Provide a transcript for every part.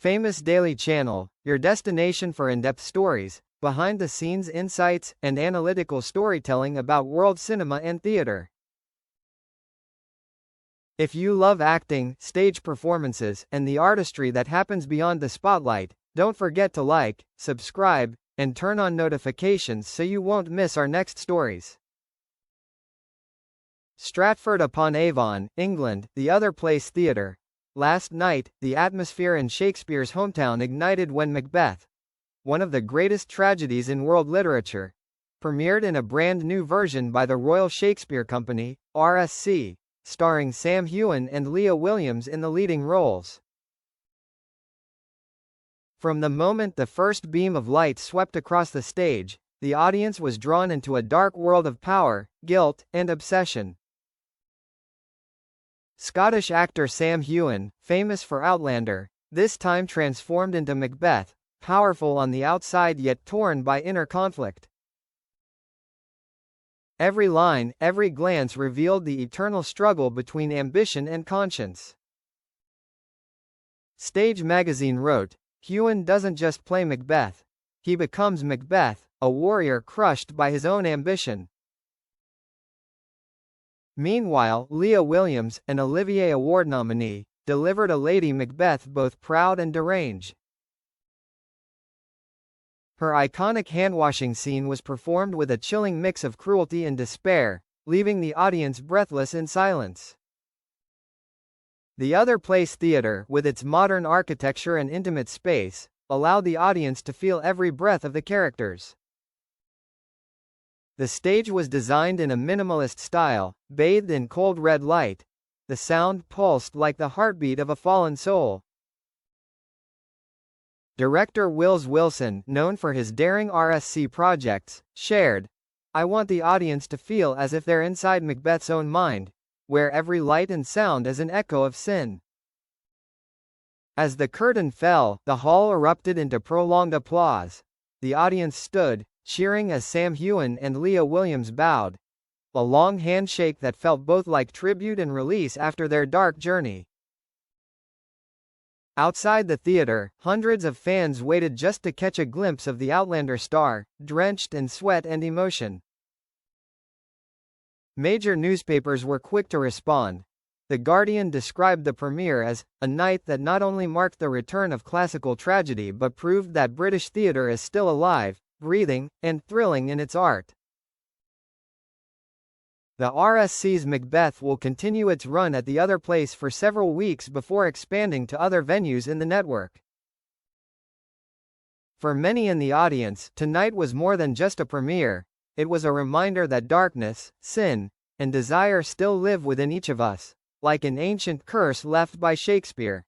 Famous Daily Channel, your destination for in-depth stories, behind-the-scenes insights, and analytical storytelling about world cinema and theater. If you love acting, stage performances, and the artistry that happens beyond the spotlight, don't forget to like, subscribe, and turn on notifications so you won't miss our next stories. Stratford-upon-Avon, England, the Other Place Theatre. Last night, the atmosphere in Shakespeare's hometown ignited when Macbeth, one of the greatest tragedies in world literature, premiered in a brand new version by the Royal Shakespeare Company, RSC, starring Sam Heughan and Leah Williams in the leading roles. From the moment the first beam of light swept across the stage, the audience was drawn into a dark world of power, guilt, and obsession. Scottish actor Sam Heughan, famous for Outlander, this time transformed into Macbeth, powerful on the outside yet torn by inner conflict. Every line, every glance revealed the eternal struggle between ambition and conscience. Stage Magazine wrote, "Heughan doesn't just play Macbeth. He becomes Macbeth, a warrior crushed by his own ambition." Meanwhile, Leah Williams, an Olivier Award nominee, delivered a Lady Macbeth both proud and deranged. Her iconic hand-washing scene was performed with a chilling mix of cruelty and despair, leaving the audience breathless in silence. The Other Place Theatre, with its modern architecture and intimate space, allowed the audience to feel every breath of the characters. The stage was designed in a minimalist style, bathed in cold red light. The sound pulsed like the heartbeat of a fallen soul. Director Wills Wilson, known for his daring RSC projects, shared, "I want the audience to feel as if they're inside Macbeth's own mind, where every light and sound is an echo of sin." As the curtain fell, the hall erupted into prolonged applause. The audience stood, cheering as Sam Heughan and Leah Williams bowed, a long handshake that felt both like tribute and release after their dark journey. Outside the theater, hundreds of fans waited just to catch a glimpse of the Outlander star, drenched in sweat and emotion. Major newspapers were quick to respond. The Guardian described the premiere as a night that not only marked the return of classical tragedy but proved that British theatre is still alive, breathing, and thrilling in its art. The RSC's Macbeth will continue its run at the Other Place for several weeks before expanding to other venues in the network. For many in the audience, tonight was more than just a premiere. It was a reminder that darkness, sin, and desire still live within each of us, like an ancient curse left by Shakespeare.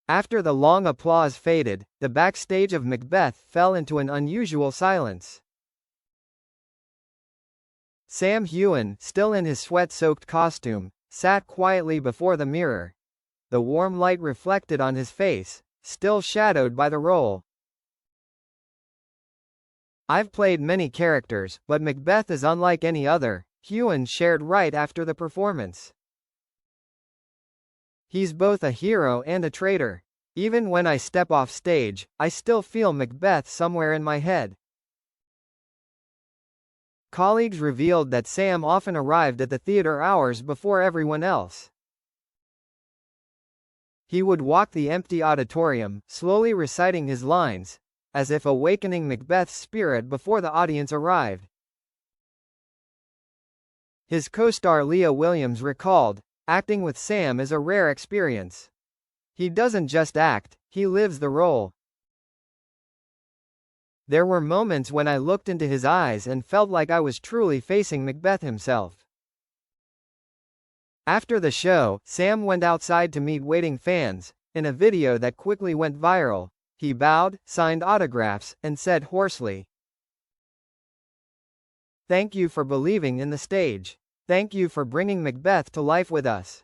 After the long applause faded, the backstage of Macbeth fell into an unusual silence. Sam Heughan, still in his sweat-soaked costume, sat quietly before the mirror. The warm light reflected on his face, still shadowed by the role. "I've played many characters, but Macbeth is unlike any other," Heughan shared right after the performance. "He's both a hero and a traitor. Even when I step off stage, I still feel Macbeth somewhere in my head." Colleagues revealed that Sam often arrived at the theater hours before everyone else. He would walk the empty auditorium, slowly reciting his lines, as if awakening Macbeth's spirit before the audience arrived. His co-star Leah Williams recalled, "Acting with Sam is a rare experience. He doesn't just act, he lives the role. There were moments when I looked into his eyes and felt like I was truly facing Macbeth himself." After the show, Sam went outside to meet waiting fans. In a video that quickly went viral, he bowed, signed autographs, and said hoarsely, "Thank you for believing in the stage. Thank you for bringing Macbeth to life with us."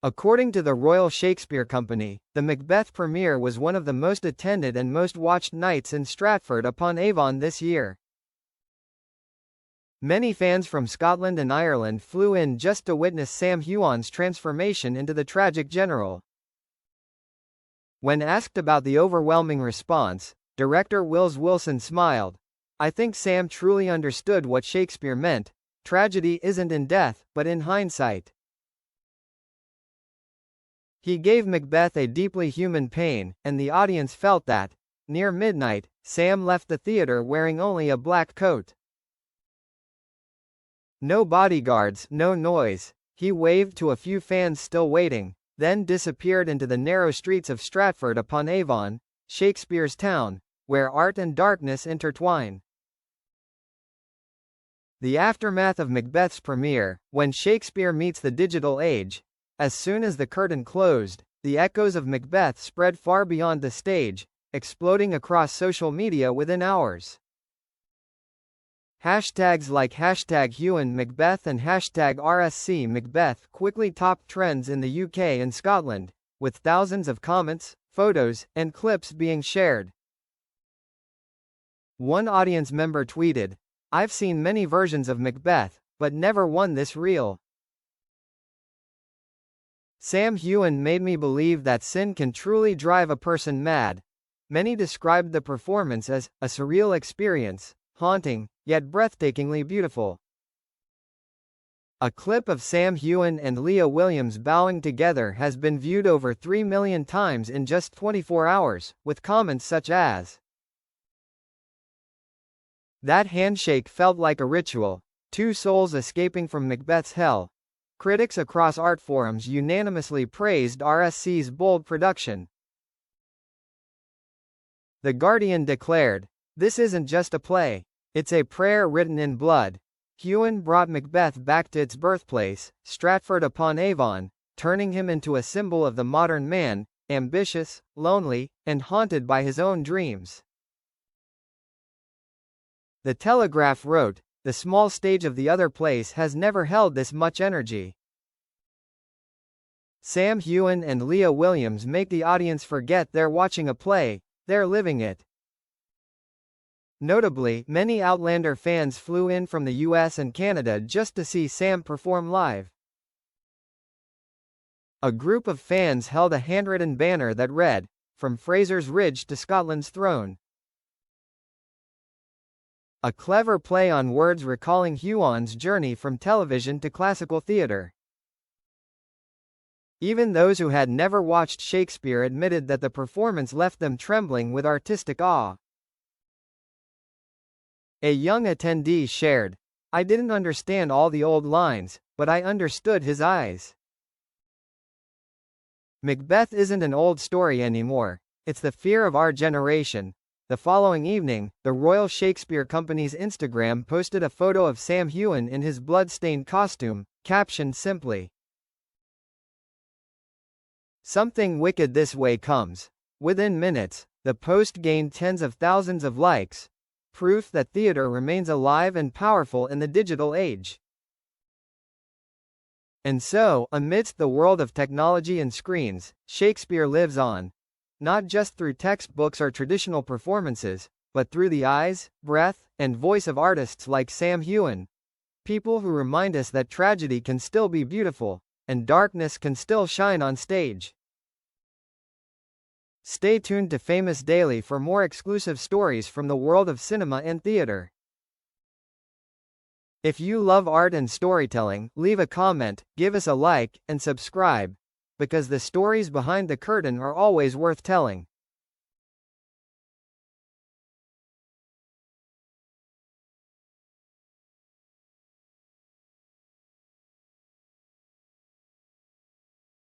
According to the Royal Shakespeare Company, the Macbeth premiere was one of the most attended and most watched nights in Stratford-upon-Avon this year. Many fans from Scotland and Ireland flew in just to witness Sam Heughan's transformation into the tragic general. When asked about the overwhelming response, director Wills Wilson smiled. "I think Sam truly understood what Shakespeare meant. Tragedy isn't in death, but in hindsight." He gave Macbeth a deeply human pain, and the audience felt that. Near midnight, Sam left the theater wearing only a black coat. No bodyguards, no noise. He waved to a few fans still waiting, then disappeared into the narrow streets of Stratford-upon-Avon, Shakespeare's town, where art and darkness intertwine. The aftermath of Macbeth's premiere, when Shakespeare meets the digital age. As soon as the curtain closed, the echoes of Macbeth spread far beyond the stage, exploding across social media within hours. Hashtags like #Heughan Macbeth and #RSC Macbeth quickly topped trends in the UK and Scotland, with thousands of comments, photos, and clips being shared. One audience member tweeted, "I've seen many versions of Macbeth, but never one this real. Sam Heughan made me believe that sin can truly drive a person mad." Many described the performance as a surreal experience, haunting, yet breathtakingly beautiful. A clip of Sam Heughan and Leah Williams bowing together has been viewed over 3 million times in just 24 hours, with comments such as, "That handshake felt like a ritual. Two souls escaping from Macbeth's hell." Critics across art forums unanimously praised RSC's bold production. The Guardian declared, "This isn't just a play. It's a prayer written in blood." Heughan brought Macbeth back to its birthplace, Stratford-upon-Avon, turning him into a symbol of the modern man, ambitious, lonely, and haunted by his own dreams. The Telegraph wrote, "The small stage of the other place has never held this much energy." Sam Heughan and Leah Williams make the audience forget they're watching a play, they're living it. Notably, many Outlander fans flew in from the US and Canada just to see Sam perform live. A group of fans held a handwritten banner that read, "From Fraser's Ridge to Scotland's Throne." A clever play on words recalling Heughan's journey from television to classical theatre. Even those who had never watched Shakespeare admitted that the performance left them trembling with artistic awe. A young attendee shared, "I didn't understand all the old lines, but I understood his eyes." Macbeth isn't an old story anymore. It's the fear of our generation. The following evening, the Royal Shakespeare Company's Instagram posted a photo of Sam Heughan in his blood-stained costume, captioned simply, "Something wicked this way comes." Within minutes, the post gained tens of thousands of likes, proof that theater remains alive and powerful in the digital age. And so, amidst the world of technology and screens, Shakespeare lives on. Not just through textbooks or traditional performances, but through the eyes, breath, and voice of artists like Sam Heughan. People who remind us that tragedy can still be beautiful, and darkness can still shine on stage. Stay tuned to Famous Daily for more exclusive stories from the world of cinema and theater. If you love art and storytelling, leave a comment, give us a like, and subscribe, because the stories behind the curtain are always worth telling.